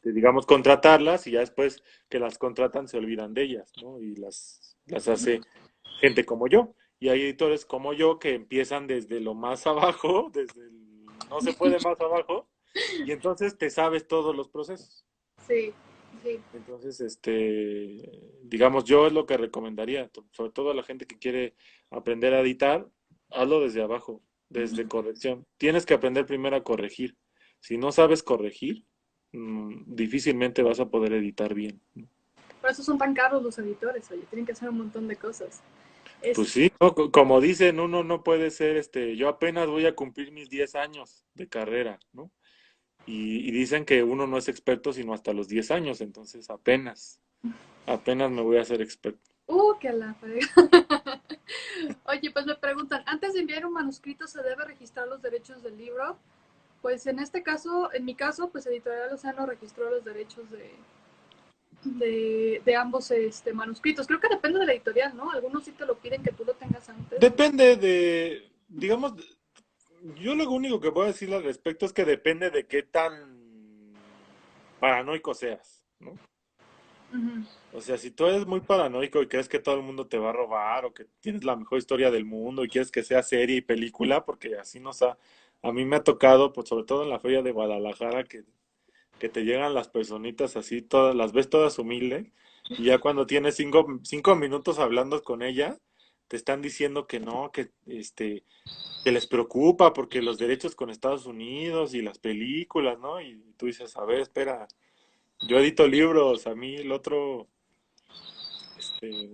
digamos, contratarlas y ya después que las contratan se olvidan de ellas, ¿no? Y las hace gente como yo. Y hay editores como yo que empiezan desde lo más abajo, desde el no se puede más abajo, y entonces te sabes todos los procesos. sí, sí. Entonces, digamos, yo es lo que recomendaría, sobre todo a la gente que quiere aprender a editar, hazlo desde abajo, desde corrección. Tienes que aprender primero a corregir. Si no sabes corregir, difícilmente vas a poder editar bien. Por eso son tan caros los editores, oye, tienen que hacer un montón de cosas. Es, Pues sí, ¿no? Como dicen, uno no puede ser, yo apenas voy a cumplir mis 10 años de carrera, ¿no? Y dicen que uno no es experto sino hasta los 10 años, entonces apenas me voy a hacer experto. que la frega. Oye, pues me preguntan, ¿antes de enviar un manuscrito se debe registrar los derechos del libro? Pues en este caso, en mi caso, pues Editorial Océano registró los derechos de ambos manuscritos. Creo que depende de la editorial, ¿no? Algunos sí te lo piden que tú lo tengas antes. Depende digamos, yo lo único que voy a decir al respecto es que depende de qué tan paranoico seas, ¿no? Uh-huh. O sea, si tú eres muy paranoico y crees que todo el mundo te va a robar o que tienes la mejor historia del mundo y quieres que sea serie y película, porque así a mí me ha tocado, pues sobre todo en la feria de Guadalajara, que te llegan las personitas así, todas, las ves todas humildes, y ya cuando tienes 5 minutos hablando con ella, te están diciendo que no, que les preocupa porque los derechos con Estados Unidos y las películas, ¿no? Y tú dices, a ver, espera, yo edito libros, a mí el otro, Sí.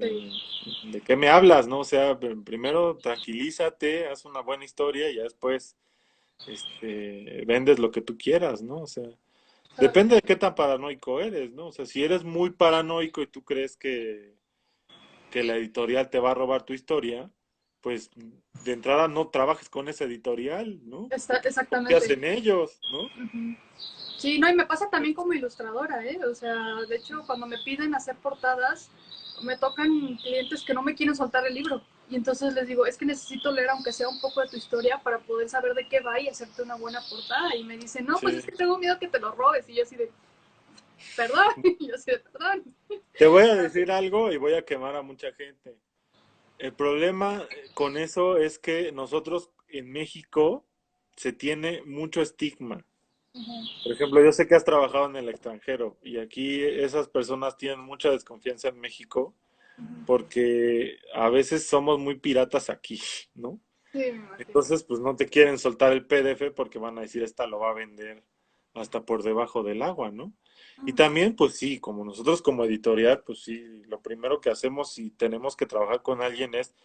¿de qué me hablas, no? O sea, primero tranquilízate, haz una buena historia y ya después, vendes lo que tú quieras, ¿no? O sea, depende de qué tan paranoico eres, ¿no? O sea, si eres muy paranoico y tú crees que la editorial te va a robar tu historia, pues de entrada no trabajes con esa editorial, ¿no? Porque no confías Exactamente. en ellos, ¿no? Uh-huh. Sí, no, y me pasa también como ilustradora, ¿eh? O sea, de hecho, cuando me piden hacer portadas, me tocan clientes que no me quieren soltar el libro. Y entonces les digo, es que necesito leer aunque sea un poco de tu historia para poder saber de qué va y hacerte una buena portada. Y me dicen, no, pues es Sí. que tengo miedo que te lo robes. Y yo así de, perdón. Y yo así de, perdón. Te voy a decir algo y voy a quemar a mucha gente. El problema con eso es que nosotros en México se tiene mucho estigma. Uh-huh. Por ejemplo, yo sé que has trabajado en el extranjero y aquí esas personas tienen mucha desconfianza en México Uh-huh. porque a veces somos muy piratas aquí, ¿no? Sí, me imagino. Entonces, pues no te quieren soltar el PDF porque van a decir, esta lo va a vender hasta por debajo del agua, ¿no? Y Uh-huh. también, pues sí, como nosotros como editorial, pues sí, lo primero que hacemos si tenemos que trabajar con alguien es,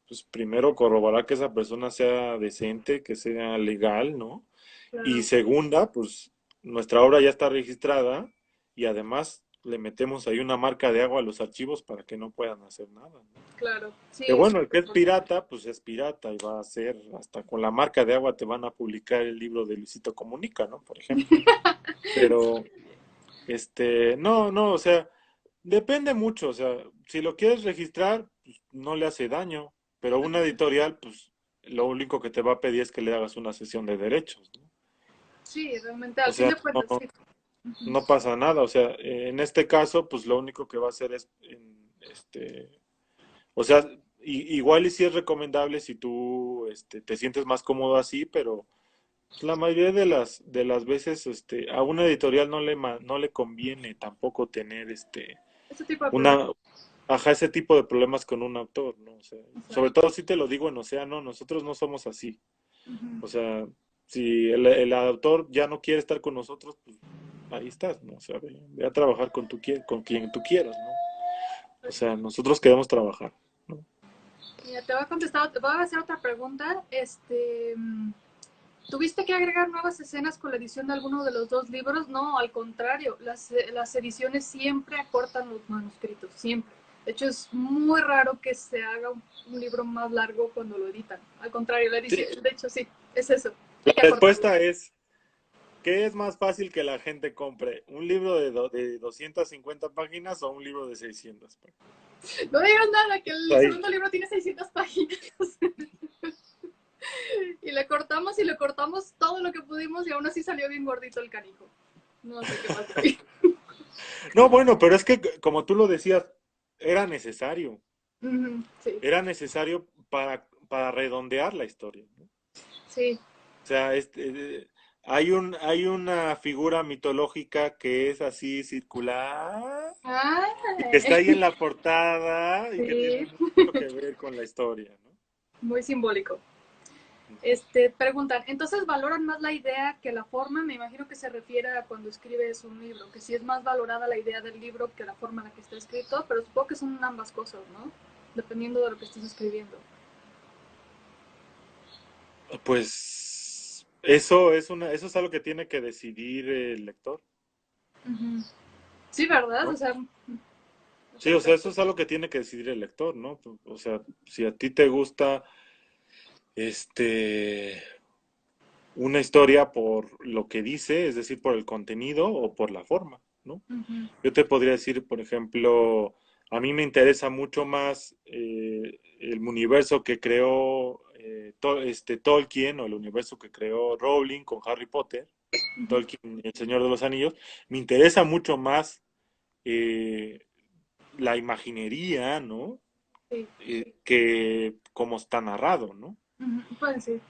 pues primero corroborar que esa persona sea decente, que sea legal, ¿no? Y Claro. segunda, pues nuestra obra ya está registrada y además le metemos ahí una marca de agua a los archivos para que no puedan hacer nada, ¿no? Claro, Que sí, bueno, el que súper es importante. pirata, pues es pirata y va a ser, hasta con la marca de agua te van a publicar el libro de Luisito Comunica, ¿no? Por ejemplo. Pero, no, no, o sea, depende mucho, o sea, si lo quieres registrar, pues no le hace daño, pero una editorial, pues lo único que te va a pedir es que le hagas una sesión de derechos, ¿no? Sí, realmente, O al fin sea, de cuentas, no, sí. Ujú. no pasa nada, o sea, en este caso, pues lo único que va a hacer es, o sea, igual y sí es recomendable si tú, te sientes más cómodo así, pero pues, la mayoría de las veces, a una editorial no le conviene tampoco tener, Ese tipo de problemas. una, ajá, ese tipo de problemas con un autor, ¿no? O sea, sobre Exacto. todo si te lo digo en Océano, nosotros no somos así. Ujú. O sea, si el autor ya no quiere estar con nosotros, pues ahí estás, ¿no? O sea, ve a trabajar con quien tú quieras, ¿no? O Pues sí. sea, nosotros queremos trabajar, ¿no? Mira, te voy a contestar, te voy a hacer otra pregunta. ¿Tuviste que agregar nuevas escenas con la edición de alguno de los dos libros? No, al contrario, las ediciones siempre acortan los manuscritos, siempre. De hecho, es muy raro que se haga un libro más largo cuando lo editan. Al contrario, la Sí, edición, de hecho, sí, es eso. la Hay que acortarlo. respuesta es, ¿qué es más fácil que la gente compre? ¿Un libro de 250 páginas o un libro de 600 páginas? No digas nada, que el Ahí. segundo libro tiene 600 páginas. Y le cortamos todo lo que pudimos y aún así salió bien gordito el canijo. No sé qué pasó ahí. No, bueno, pero es que como tú lo decías, era necesario. Sí, Era necesario para redondear la historia, ¿no? sí. O sea, hay una figura mitológica que es así circular y que está Ah, ahí en la portada y que tiene sí, mucho que ver con la historia, ¿no? muy simbólico. Ujú. Preguntan, ¿entonces valoran más la idea que la forma? Me imagino que se refiere a cuando escribes un libro, que sí es más valorada la idea del libro que la forma en la que está escrito, pero supongo que son ambas cosas, ¿no? Dependiendo de lo que estés escribiendo. Pues eso es algo que tiene que decidir el lector, Ujú. Sí, ¿verdad? O ¿no? sea, Sí, o sea, eso exacto. es algo que tiene que decidir el lector, ¿no? O sea, si a ti te gusta, este, una historia por lo que dice, es decir, por el contenido o por la forma, ¿no? Ujú. Yo te podría decir, por ejemplo, a mí me interesa mucho más el universo que creó Tolkien o el universo que creó Rowling con Harry Potter, Tolkien, El Señor de los Anillos. Me interesa mucho más eh, la imaginería, ¿no? Sí. Que cómo está narrado, ¿no? Ujú. Pueden ser.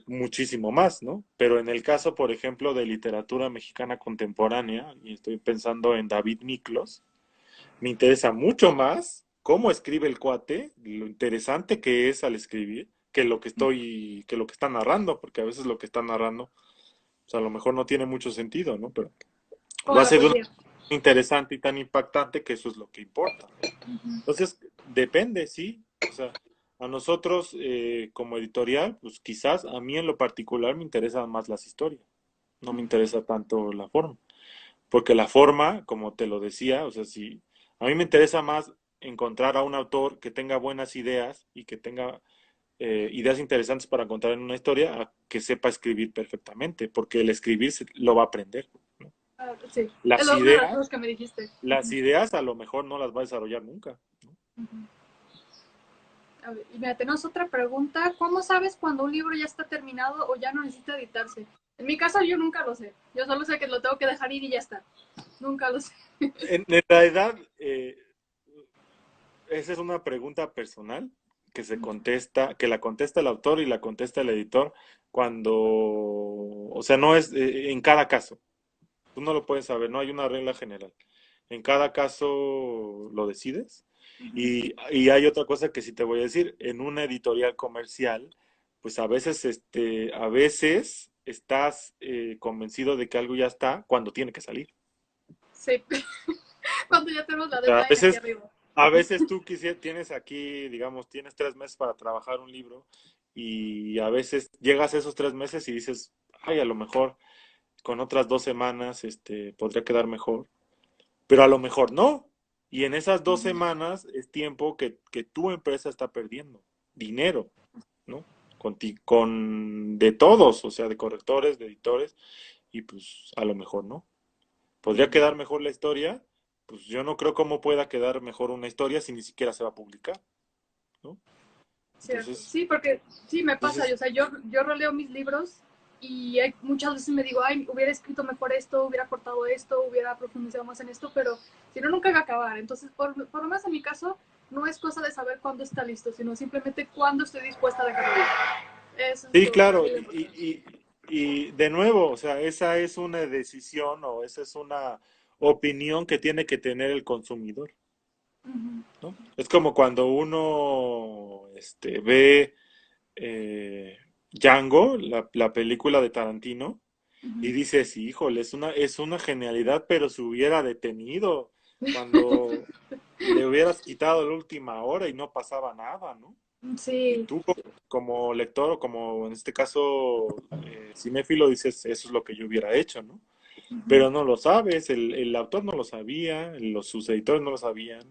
Muchísimo más, ¿no? Pero en el caso, por ejemplo, de literatura mexicana contemporánea, y estoy pensando en David Miklos, me interesa mucho más cómo escribe el cuate, lo interesante que es al escribir, que lo que está narrando, porque a veces lo que está narrando, pues a lo mejor no tiene mucho sentido, ¿no? Pero lo Como la hace de una poesía. manera interesante y tan impactante que eso es lo que importa, ¿no? Ujú. Entonces, depende, sí. O sea, a nosotros como editorial, pues quizás a mí en lo particular me interesan más las historias, no me interesa tanto la forma, porque la forma, como te lo decía, o sea, si a mí me interesa más encontrar a un autor que tenga buenas ideas y que tenga ideas interesantes para contar en una historia, a que sepa escribir perfectamente, porque el escribir lo va a aprender, ¿no? Ah, sí, es Las una de las ideas, cosas que me dijiste. las ideas a lo mejor no las va a desarrollar nunca, ¿no? Ujú. A ver, y mira, tenemos otra pregunta. ¿Cómo sabes cuando un libro ya está terminado o ya no necesita editarse? En mi caso yo nunca lo sé. Yo solo sé que lo tengo que dejar ir y ya está. Nunca lo sé. En realidad, esa es una pregunta personal que se contesta, que la contesta el autor y la contesta el editor cuando, o sea, no es en cada caso. Tú no lo puedes saber, no hay una regla general. En cada caso lo decides. Y hay otra cosa que sí te voy a decir, en una editorial comercial, pues a veces estás convencido de que algo ya está cuando tiene que salir. Sí, cuando ya tenemos la O sea, deadline aquí arriba. a veces tú tienes aquí, digamos, tienes 3 meses para trabajar un libro y a veces llegas a esos 3 meses y dices, ay, a lo mejor con otras 2 semanas, podría quedar mejor. pero a lo mejor no. Y en esas 2 semanas es tiempo que tu empresa está perdiendo dinero, ¿no? Con de todos, o sea, de correctores, de editores, y pues a lo mejor no. ¿Podría Ujú. quedar mejor la historia? Pues yo no creo cómo pueda quedar mejor una historia si ni siquiera se va a publicar, ¿no? Cierto. Entonces, Sí, porque sí me pasa, entonces, o sea, yo roleo mis libros y hay, muchas veces me digo, ay, hubiera escrito mejor esto, hubiera cortado esto, hubiera profundizado más en esto, pero si no, nunca va a acabar. Entonces, por lo menos en mi caso, no es cosa de saber cuándo está listo, sino simplemente cuándo estoy dispuesta a dejarlo ir. Eso es sí, lo, para claro, mí lo importante. y de nuevo, o sea, esa es una decisión o esa es una opinión que tiene que tener el consumidor, Ujú, ¿no? Es como cuando uno ve Django, la película de Tarantino, y ujú. dices, híjole, es una genialidad, pero se hubiera detenido cuando le hubieras quitado la última hora y no pasaba nada, ¿no? Y Sí, tú como lector o como en este caso cinéfilo dices, eso es lo que yo hubiera hecho, ¿no? ujú, Pero no lo sabes, el autor no lo sabía, sus editores no lo sabían,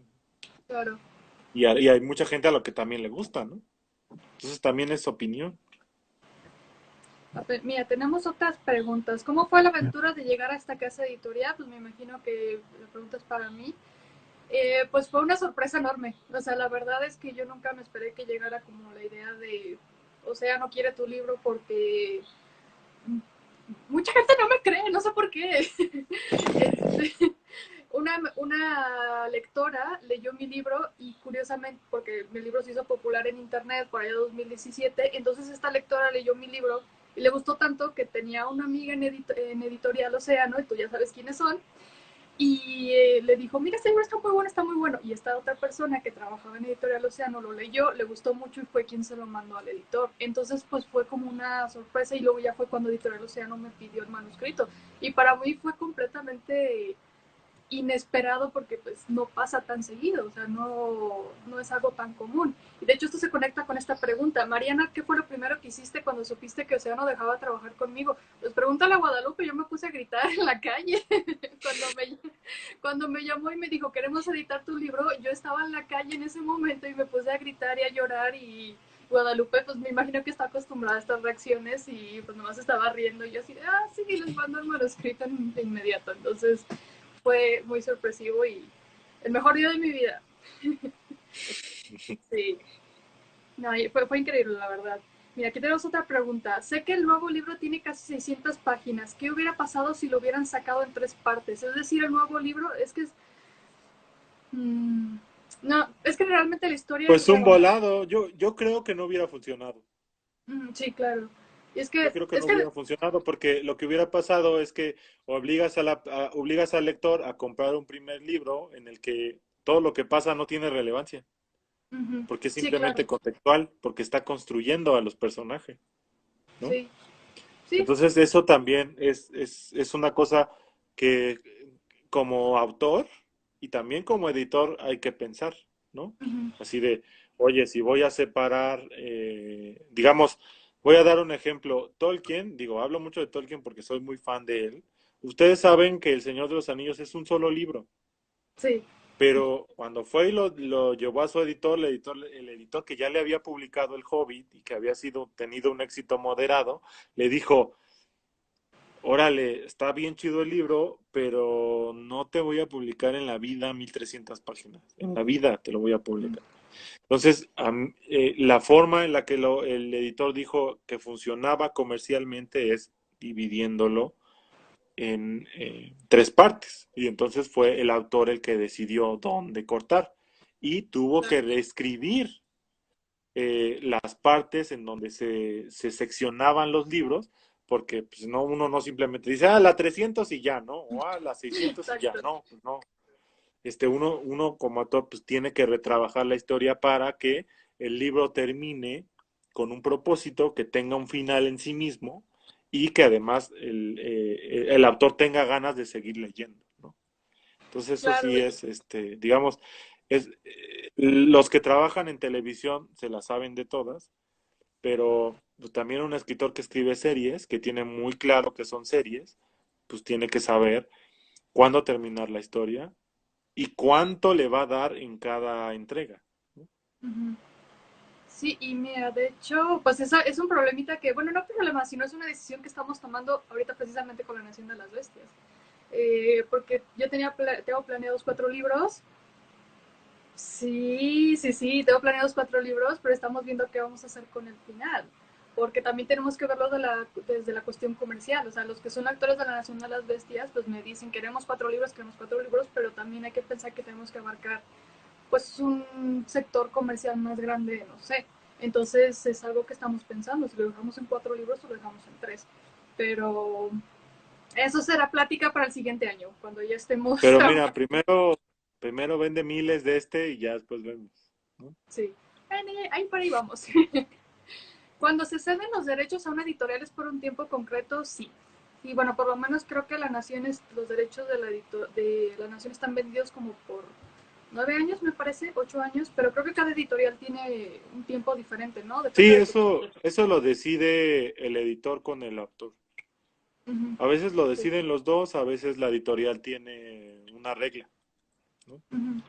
claro. y hay mucha gente a lo que también le gusta, ¿no? Entonces también es opinión. A ver, mira, tenemos otras preguntas. ¿Cómo fue la aventura de llegar a esta casa editorial? Pues me imagino que la pregunta es para mí. Pues fue una sorpresa enorme. O sea, la verdad es que yo nunca me esperé que llegara como la idea de, o sea, no quiere tu libro porque mucha gente no me cree, no sé por qué. Este, una lectora leyó mi libro y curiosamente, porque mi libro se hizo popular en internet por allá en 2017, entonces esta lectora leyó mi libro y le gustó tanto que tenía una amiga en Editorial Océano, y tú ya sabes quiénes son, y le dijo, mira, este libro está muy bueno, está muy bueno. Y esta otra persona que trabajaba en Editorial Océano lo leyó, le gustó mucho y fue quien se lo mandó al editor. Entonces, pues fue como una sorpresa y luego ya fue cuando Editorial Océano me pidió el manuscrito. Y para mí fue completamente inesperado porque pues no pasa tan seguido, o sea, no es algo tan común. Y de hecho esto se conecta con esta pregunta. Mariana, ¿qué fue lo primero que hiciste cuando supiste que Océano dejaba de trabajar conmigo? Pues pregúntale a Guadalupe, yo me puse a gritar en la calle cuando me llamó y me dijo, queremos editar tu libro, yo estaba en la calle en ese momento y me puse a gritar y a llorar y Guadalupe, pues me imagino que está acostumbrada a estas reacciones y pues nomás estaba riendo y yo así, sí, les mando el manuscrito de inmediato. Entonces, fue muy sorpresivo y el mejor día de mi vida. Sí, no, fue increíble, la verdad. Mira, aquí tenemos otra pregunta. Sé que el nuevo libro tiene casi 600 páginas. ¿Qué hubiera pasado si lo hubieran sacado en 3 partes? Es decir, el nuevo libro es que no, es que realmente la historia es Pues un redonda. volado, yo creo que no hubiera funcionado. Sí, claro. Y Yo creo que es no que, hubiera funcionado porque lo que hubiera pasado es que obligas al lector a comprar un primer libro en el que todo lo que pasa no tiene relevancia, porque es sí, simplemente claro. contextual, porque está construyendo a los personajes, ¿no? Sí, sí. Entonces eso también es una cosa que como autor y también como editor hay que pensar, ¿no? Ujú, Así de, oye, si voy a separar, digamos, voy a dar un ejemplo, Tolkien, digo, hablo mucho de Tolkien porque soy muy fan de él. Ustedes saben que El Señor de los Anillos es un solo libro, sí. pero cuando fue y lo llevó a su editor, el editor que ya le había publicado El Hobbit y que había tenido un éxito moderado, le dijo, órale, está bien chido el libro, pero no te voy a publicar en la vida 1300 páginas. En la vida te lo voy a publicar. Entonces, la forma en la que el editor dijo que funcionaba comercialmente es dividiéndolo en 3 partes. Y entonces fue el autor el que decidió dónde cortar. Y tuvo que Claro. reescribir las partes en donde se seccionaban los libros, porque pues, no, uno no simplemente dice, la 300 y ya, ¿no? O la 600 y ya, Exacto. no, pues no. Uno como autor pues tiene que retrabajar la historia para que el libro termine con un propósito, que tenga un final en sí mismo y que además el autor tenga ganas de seguir leyendo, ¿no? Entonces eso Claro. sí es, digamos, los que trabajan en televisión se la saben de todas, pero pues, también un escritor que escribe series, que tiene muy claro que son series, pues tiene que saber cuándo terminar la historia y cuánto le va a dar en cada entrega, ¿no? Ujú. Sí, y mira, de hecho, pues esa es un problemita que, bueno, no problema, sino es una decisión que estamos tomando ahorita precisamente con la Nación de las Bestias. Porque yo tengo planeados 4 libros. Sí, sí, sí, tengo planeados 4 libros, pero estamos viendo qué vamos a hacer con el final. Porque también tenemos que verlo desde la cuestión comercial. O sea, los que son actores de la Nación de las Bestias, pues me dicen, queremos 4 libros, pero también hay que pensar que tenemos que abarcar pues un sector comercial más grande, no sé. Entonces es algo que estamos pensando, si lo dejamos en 4 libros o lo dejamos en 3. Pero eso será plática para el siguiente año, cuando ya estemos Pero mira, trabajando. primero vende miles de y ya después vemos, ¿no? Sí, ahí para ahí vamos. Cuando se ceden los derechos a una editorial es por un tiempo concreto, sí. Y bueno, por lo menos creo que los derechos de la Nación están vendidos como por 9 años, me parece, 8 años, pero creo que cada editorial tiene un tiempo diferente, ¿no? Depende Sí, de su eso lo decide el editor con el autor. Uh-huh. A veces lo Sí. deciden los dos, a veces la editorial tiene una regla, ¿no? Uh-huh.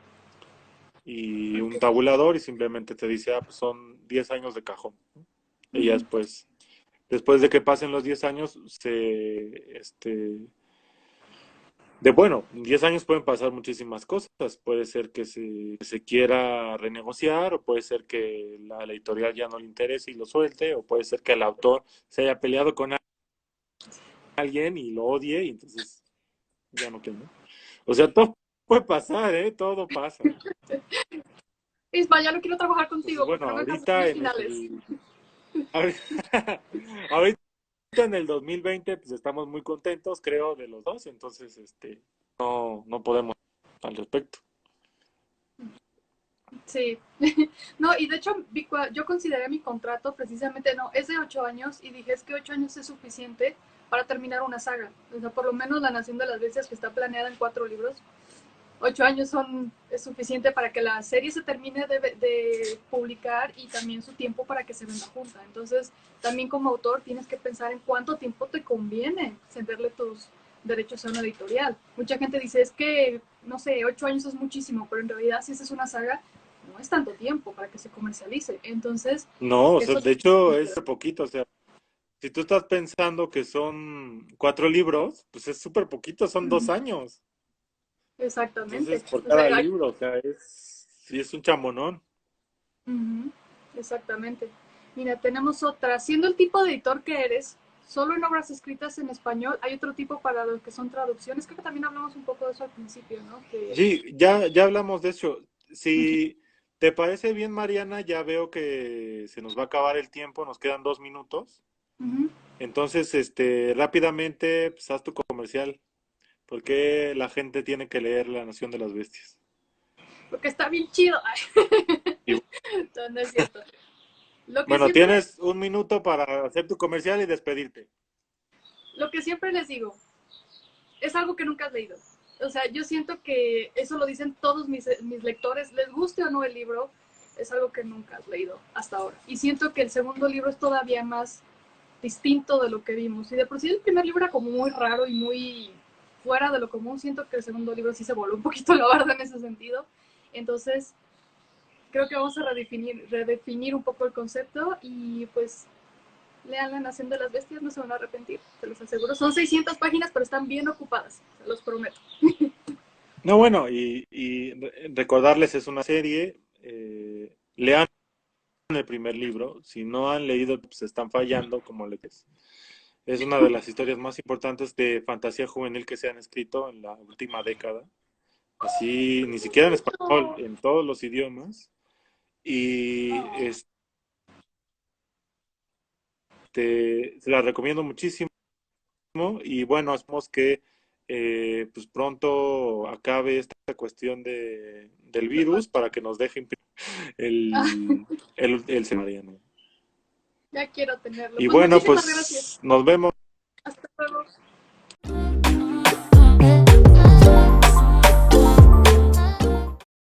Y un Okay. tabulador y simplemente te dice, ah, pues son 10 años de cajón, ¿no? Y ya Uh-huh. después de que pasen los 10 años, bueno, en 10 años pueden pasar muchísimas cosas. Puede ser que se quiera renegociar, o puede ser que la editorial ya no le interese y lo suelte, o puede ser que el autor se haya peleado con alguien y lo odie y entonces ya no quiere, ¿no? O sea, todo puede pasar, ¿eh? Todo pasa. Isma, ya no quiero trabajar Entonces, contigo porque bueno, no me alcanzan mis finales. ahorita, ahorita en el 2020 pues estamos muy contentos, creo, de los dos, entonces, no podemos al respecto. Sí. No, y de hecho, yo consideré mi contrato precisamente, no, es de 8 años y dije, es que 8 años es suficiente para terminar una saga. O sea, por lo menos La Nación de las Bestias, que está planeada en 4 libros, 8 años es suficiente para que la serie se termine de publicar y también su tiempo para que se venda junta. Entonces, también como autor tienes que pensar en cuánto tiempo te conviene cederle tus derechos a una editorial. Mucha gente dice, es que, no sé, 8 años es muchísimo, pero en realidad si esa es una saga, no es tanto tiempo para que se comercialice. Entonces, No, o sea, eso de también hecho es considero. poquito, o sea, si tú estás pensando que son 4 libros, pues es súper poquito, son 2 años. Exactamente. Entonces, por O sea, cada libro, o sea, sí es un chambonón. Ujú, exactamente. Mira, tenemos otra. Siendo el tipo de editor que eres, solo en obras escritas en español, hay otro tipo para los que son traducciones. Creo que también hablamos un poco de eso al principio, ¿no? Que, Sí, ya hablamos de eso. Si te parece bien, Mariana, ya veo que se nos va a acabar el tiempo, nos quedan 2 minutos. ujú, Entonces, rápidamente, pues, haz tu comercial. ¿Por qué la gente tiene que leer La Nación de las Bestias? porque está bien chido. Y No, no es cierto. Lo que bueno, siempre, tienes 1 minuto para hacer tu comercial y despedirte. lo que siempre les digo, es algo que nunca has leído. O sea, yo siento que eso lo dicen todos mis lectores, les guste o no el libro, es algo que nunca has leído hasta ahora. Y siento que el segundo libro es todavía más distinto de lo que vimos. Y de por sí el primer libro era como muy raro y muy fuera de lo común. Siento que el segundo libro sí se voló un poquito la barda en ese sentido. Entonces, creo que vamos a redefinir un poco el concepto y pues lean La Nación de las Bestias, no se van a arrepentir, se los aseguro. Son 600 páginas, pero están bien ocupadas, se los prometo. No, bueno, recordarles es una serie. Lean el primer libro. Si no han leído, pues están fallando, como les. Es una de las historias más importantes de fantasía juvenil que se han escrito en la última década. Así, ni siquiera en español, en todos los idiomas. Y se la recomiendo muchísimo. Y bueno, esperemos que pues pronto acabe esta cuestión del virus para que nos dejen el semanario. Ya quiero tenerlo. Y Pues bueno, muchísimas gracias. pues nos vemos. Hasta luego.